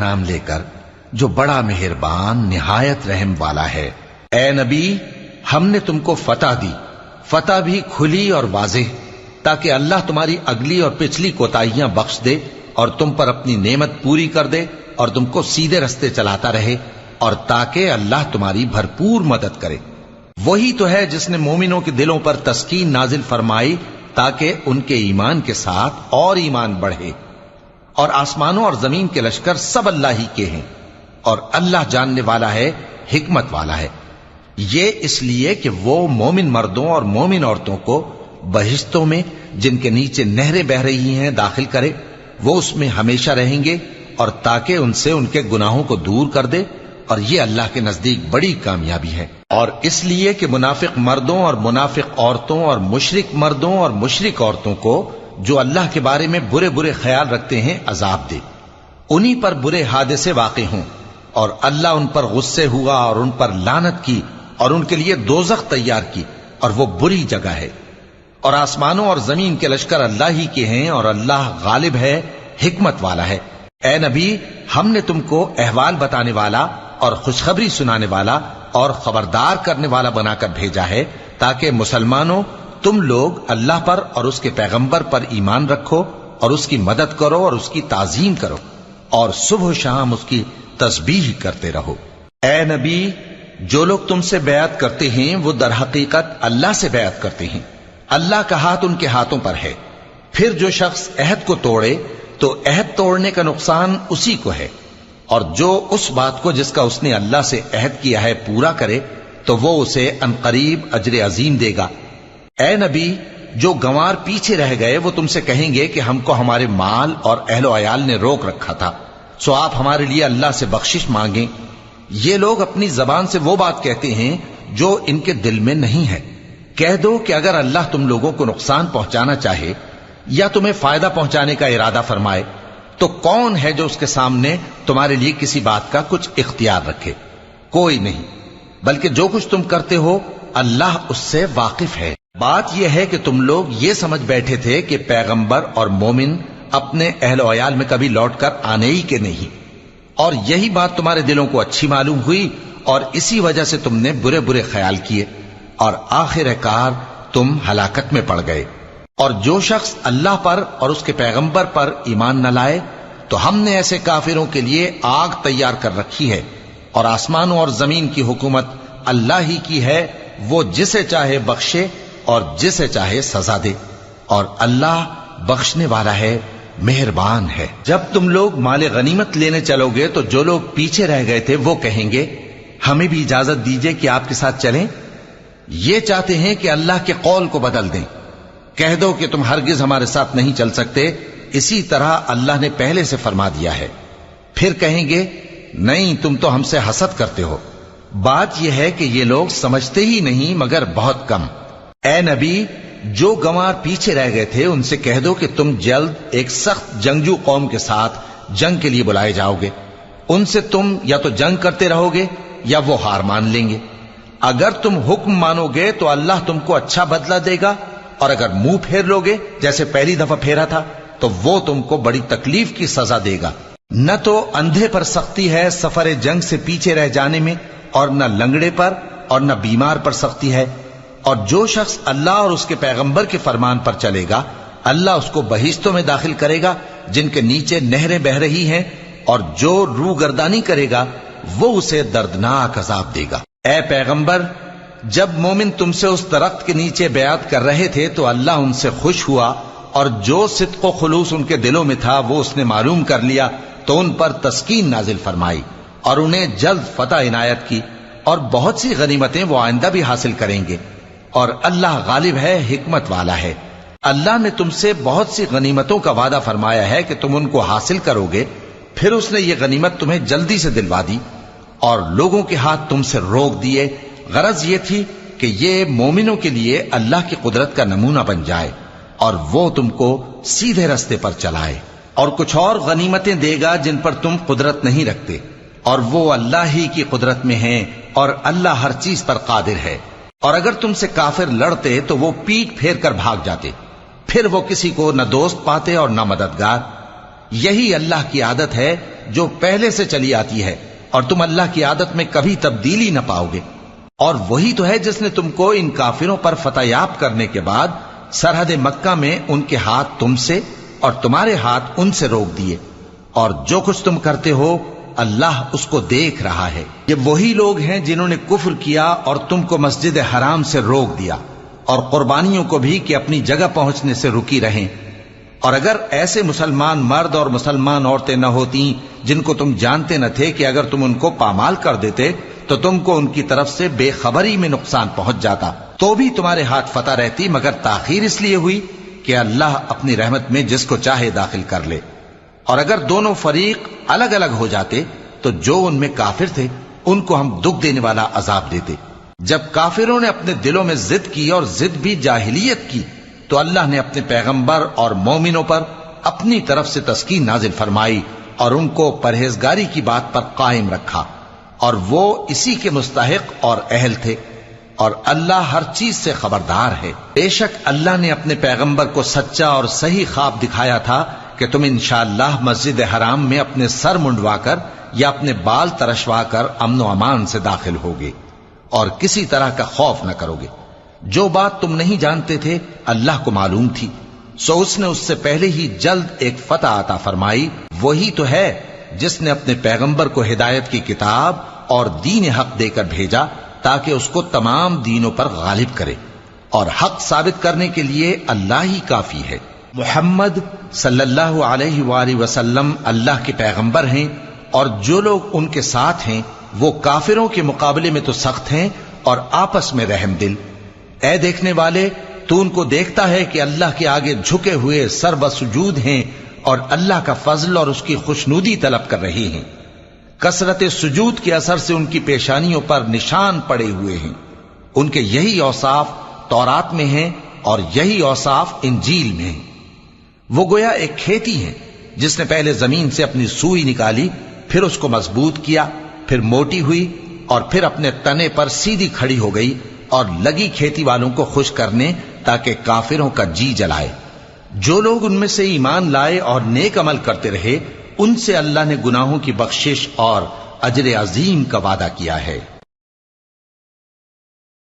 نام لے کر جو بڑا مہربان نہایت رحم والا ہے۔ اے نبی، ہم نے تم کو فتح دی، فتح بھی کھلی اور واضح، تاکہ اللہ تمہاری اگلی اور پچھلی کوتاہیاں بخش دے اور تم پر اپنی نعمت پوری کر دے اور تم کو سیدھے رستے چلاتا رہے، اور تاکہ اللہ تمہاری بھرپور مدد کرے۔ وہی تو ہے جس نے مومنوں کے دلوں پر تسکین نازل فرمائی تاکہ ان کے ایمان کے ساتھ اور ایمان بڑھے، اور آسمانوں اور زمین کے لشکر سب اللہ ہی کے ہیں، اور اللہ جاننے والا ہے، حکمت والا ہے۔ یہ اس لیے کہ وہ مومن مردوں اور مومن عورتوں کو بہشتوں میں جن کے نیچے نہریں بہ رہی ہیں داخل کرے، وہ اس میں ہمیشہ رہیں گے، اور تاکہ ان سے ان کے گناہوں کو دور کر دے، اور یہ اللہ کے نزدیک بڑی کامیابی ہے۔ اور اس لیے کہ منافق مردوں اور منافق عورتوں اور مشرک مردوں اور مشرک عورتوں کو جو اللہ کے بارے میں برے برے خیال رکھتے ہیں عذاب دے، انہی پر برے حادثے واقع ہوں، اور اللہ ان پر غصے ہوا اور ان پر لعنت کی اور ان کے لیے دوزخ تیار کی، اور وہ بری جگہ ہے۔ اور آسمانوں اور زمین کے لشکر اللہ ہی کے ہیں، اور اللہ غالب ہے، حکمت والا ہے۔ اے نبی، ہم نے تم کو احوال بتانے والا اور خوشخبری سنانے والا اور خبردار کرنے والا بنا کر بھیجا ہے، تاکہ مسلمانوں تم لوگ اللہ پر اور اس کے پیغمبر پر ایمان رکھو اور اس کی مدد کرو اور اس کی تعظیم کرو، اور صبح و شام اس کی تسبیح کرتے رہو۔ اے نبی، جو لوگ تم سے بیعت کرتے ہیں وہ در حقیقت اللہ سے بیعت کرتے ہیں، اللہ کا ہاتھ ان کے ہاتھوں پر ہے۔ پھر جو شخص عہد کو توڑے تو عہد توڑنے کا نقصان اسی کو ہے، اور جو اس بات کو جس کا اس نے اللہ سے عہد کیا ہے پورا کرے تو وہ اسے عنقریب اجر عظیم دے گا۔ اے نبی، جو گنوار پیچھے رہ گئے وہ تم سے کہیں گے کہ ہم کو ہمارے مال اور اہل و عیال نے روک رکھا تھا، سو آپ ہمارے لیے اللہ سے بخشش مانگیں۔ یہ لوگ اپنی زبان سے وہ بات کہتے ہیں جو ان کے دل میں نہیں ہے۔ کہہ دو کہ اگر اللہ تم لوگوں کو نقصان پہنچانا چاہے یا تمہیں فائدہ پہنچانے کا ارادہ فرمائے تو کون ہے جو اس کے سامنے تمہارے لیے کسی بات کا کچھ اختیار رکھے؟ کوئی نہیں، بلکہ جو کچھ تم کرتے ہو اللہ اس سے واقف ہے۔ بات یہ ہے کہ تم لوگ یہ سمجھ بیٹھے تھے کہ پیغمبر اور مومن اپنے اہل و عیال میں کبھی لوٹ کر آنے ہی کے نہیں، اور یہی بات تمہارے دلوں کو اچھی معلوم ہوئی اور اسی وجہ سے تم نے برے برے خیال کیے، اور آخر کار تم ہلاکت میں پڑ گئے۔ اور جو شخص اللہ پر اور اس کے پیغمبر پر ایمان نہ لائے تو ہم نے ایسے کافروں کے لیے آگ تیار کر رکھی ہے، اور آسمانوں اور زمین کی حکومت اللہ ہی کی ہے، وہ جسے چاہے بخشے اور جسے چاہے سزا دے، اور اللہ بخشنے والا ہے، مہربان ہے۔ جب تم لوگ مال غنیمت لینے چلو گے تو جو لوگ پیچھے رہ گئے تھے وہ کہیں گے ہمیں بھی اجازت دیجئے کہ آپ کے ساتھ چلیں، یہ چاہتے ہیں کہ اللہ کے قول کو بدل دیں۔ کہہ دو کہ تم ہرگز ہمارے ساتھ نہیں چل سکتے، اسی طرح اللہ نے پہلے سے فرما دیا ہے۔ پھر کہیں گے نہیں، تم تو ہم سے حسد کرتے ہو۔ بات یہ ہے کہ یہ لوگ سمجھتے ہی نہیں مگر بہت کم۔ اے نبی، جو گنوار پیچھے رہ گئے تھے ان سے کہہ دو کہ تم جلد ایک سخت جنگجو قوم کے ساتھ جنگ کے لیے بلائے جاؤ گے، ان سے تم یا تو جنگ کرتے رہو گے یا وہ ہار مان لیں گے۔ اگر تم حکم مانو گے تو اللہ تم کو اچھا بدلہ دے گا، اور اگر منہ پھیر لو گے جیسے پہلی دفعہ پھیرا تھا تو وہ تم کو بڑی تکلیف کی سزا دے گا۔ نہ تو اندھے پر سختی ہے سفر جنگ سے پیچھے رہ جانے میں، اور نہ لنگڑے پر اور نہ بیمار پر سختی ہے۔ اور جو شخص اللہ اور اس کے پیغمبر کے فرمان پر چلے گا اللہ اس کو بہشتوں میں داخل کرے گا جن کے نیچے نہریں بہ رہی ہیں، اور جو روگردانی کرے گا وہ اسے دردناک عذاب دے گا۔ اے پیغمبر، جب مومن تم سے اس درخت کے نیچے بیعت کر رہے تھے تو اللہ ان سے خوش ہوا، اور جو صدق و خلوص ان کے دلوں میں تھا وہ اس نے معلوم کر لیا تو ان پر تسکین نازل فرمائی اور انہیں جلد فتح عنایت کی، اور بہت سی غنیمتیں وہ آئندہ بھی حاصل کریں گے، اور اللہ غالب ہے، حکمت والا ہے۔ اللہ نے تم سے بہت سی غنیمتوں کا وعدہ فرمایا ہے کہ تم ان کو حاصل کرو گے، پھر اس نے یہ غنیمت تمہیں جلدی سے دلوا دی اور لوگوں کے ہاتھ تم سے روک دیے۔ غرض یہ تھی کہ یہ مومنوں کے لیے اللہ کی قدرت کا نمونہ بن جائے اور وہ تم کو سیدھے رستے پر چلائے۔ اور کچھ اور غنیمتیں دے گا جن پر تم قدرت نہیں رکھتے، اور وہ اللہ ہی کی قدرت میں ہیں، اور اللہ ہر چیز پر قادر ہے۔ اور اگر تم سے کافر لڑتے تو وہ پیٹ پھیر کر بھاگ جاتے، پھر وہ کسی کو نہ دوست پاتے اور نہ مددگار۔ یہی اللہ کی عادت ہے جو پہلے سے چلی آتی ہے، اور تم اللہ کی عادت میں کبھی تبدیلی نہ پاؤ گے۔ اور وہی تو ہے جس نے تم کو ان کافروں پر فتح یاب کرنے کے بعد سرحد مکہ میں ان کے ہاتھ تم سے اور تمہارے ہاتھ ان سے روک دیے، اور جو کچھ تم کرتے ہو اللہ اس کو دیکھ رہا ہے۔ یہ وہی لوگ ہیں جنہوں نے کفر کیا اور تم کو مسجد حرام سے روک دیا، اور قربانیوں کو بھی کہ اپنی جگہ پہنچنے سے رکی رہیں۔ اور اگر ایسے مسلمان مرد اور مسلمان عورتیں نہ ہوتی جن کو تم جانتے نہ تھے کہ اگر تم ان کو پامال کر دیتے تو تم کو ان کی طرف سے بے خبری میں نقصان پہنچ جاتا، تو بھی تمہارے ہاتھ فتح رہتی، مگر تاخیر اس لیے ہوئی کہ اللہ اپنی رحمت میں جس کو چاہے داخل کر لے۔ اور اگر دونوں فریق الگ الگ ہو جاتے تو جو ان میں کافر تھے ان کو ہم دکھ دینے والا عذاب دیتے۔ جب کافروں نے اپنے دلوں میں ضد کی، اور ضد بھی جاہلیت کی، تو اللہ نے اپنے پیغمبر اور مومنوں پر اپنی طرف سے تسکین نازل فرمائی اور ان کو پرہیزگاری کی بات پر قائم رکھا، اور وہ اسی کے مستحق اور اہل تھے، اور اللہ ہر چیز سے خبردار ہے۔ بے شک اللہ نے اپنے پیغمبر کو سچا اور صحیح خواب دکھایا تھا کہ تم انشاءاللہ مسجد حرام میں اپنے سر منڈوا کر یا اپنے بال ترشوا کر امن و امان سے داخل ہوگے اور کسی طرح کا خوف نہ کرو گے۔ جو بات تم نہیں جانتے تھے اللہ کو معلوم تھی، سو اس نے اس سے پہلے ہی جلد ایک فتح عطا فرمائی۔ وہی تو ہے جس نے اپنے پیغمبر کو ہدایت کی کتاب اور دین حق دے کر بھیجا تاکہ اس کو تمام دینوں پر غالب کرے، اور حق ثابت کرنے کے لیے اللہ ہی کافی ہے۔ محمد صلی اللہ علیہ وآلہ وسلم اللہ کے پیغمبر ہیں، اور جو لوگ ان کے ساتھ ہیں وہ کافروں کے مقابلے میں تو سخت ہیں اور آپس میں رحم دل۔ اے دیکھنے والے، تو ان کو دیکھتا ہے کہ اللہ کے آگے جھکے ہوئے سر بسجود ہیں اور اللہ کا فضل اور اس کی خوشنودی طلب کر رہے ہیں۔ کثرت سجود کے اثر سے ان کی پیشانیوں پر نشان پڑے ہوئے ہیں۔ ان کے یہی اوصاف تورات میں ہیں اور یہی اوصاف انجیل میں ہیں۔ وہ گویا ایک کھیتی ہے جس نے پہلے زمین سے اپنی سوئی نکالی، پھر اس کو مضبوط کیا، پھر موٹی ہوئی، اور پھر اپنے تنے پر سیدھی کھڑی ہو گئی، اور لگی کھیتی والوں کو خوش کرنے تاکہ کافروں کا جی جلائے۔ جو لوگ ان میں سے ایمان لائے اور نیک عمل کرتے رہے ان سے اللہ نے گناہوں کی بخشش اور اجر عظیم کا وعدہ کیا ہے۔